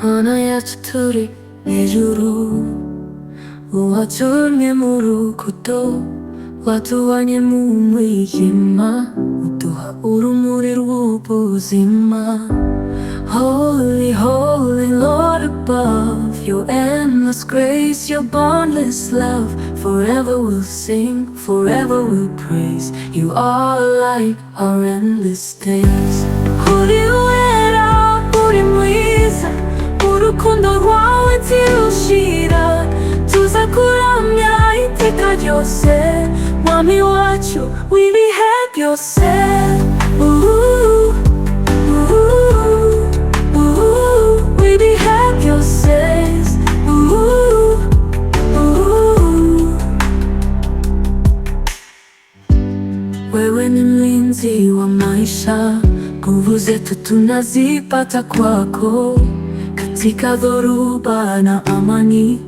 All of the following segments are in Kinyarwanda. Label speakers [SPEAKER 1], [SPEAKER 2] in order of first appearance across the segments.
[SPEAKER 1] Mana yacu turi hejuru, uwaturemye mu rukundo, watubanye mu mwijima, uduha urumuri rw'ubuzima. Holy, holy Lord above, your endless grace, your boundless love, forever we'll sing, forever we'll praise. You are like our endless days. Uri wera, uri mwiza, urukundo rwawe ntirushira, tuza kuramya iteka ryose, mwami wacu w'ibihe byose. Wewe ni mlinzi wa maisha, nguvu zetu tunazipata kwako. Katika dhoruba na amani,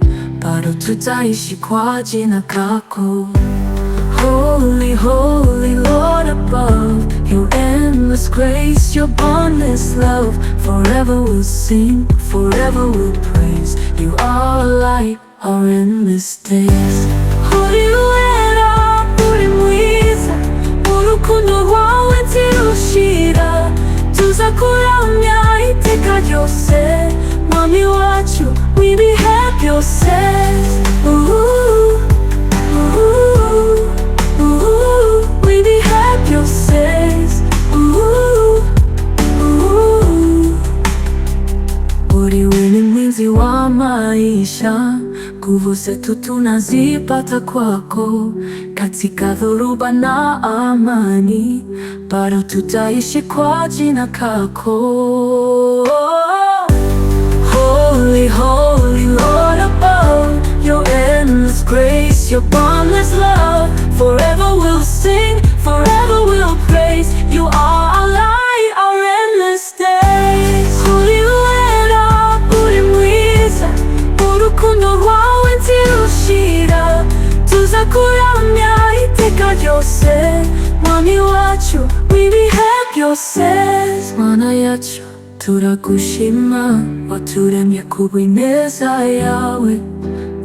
[SPEAKER 1] bado tutaishi kwa jina lako. Holy, holy Lord above, your endless grace, your boundless love, forever we'll sing, forever we'll praise. You are like our endless days. Holy wera, uri mwiza, urukundo rwawe ntirushira, tuza kuramya iteka ryose, mwami wacu w'ibihe byose. Wewe ni mlinzi wa maisha, nguvu zetu tunazipata kwako. Katika dhoruba na amani, bado tutaishi kwa jina lako. Holy, holy Lord above, your endless grace, your boundless love, forever we'll sing, forever we'll praise. You are our light, our endless days. Holy wera, uri mwiza, urukundo rwawe ntirushira, tuza kuramya iteka ryose, mwami wacu w'ibihe byose. Mana yacu turagushima, waturemye kubw'ineza yawe,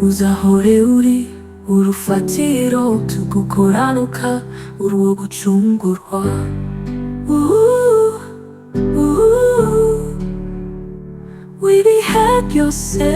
[SPEAKER 1] uzahore uri urufatiro, tugukoranuka urwo gucungurwa. W'ibihe byose.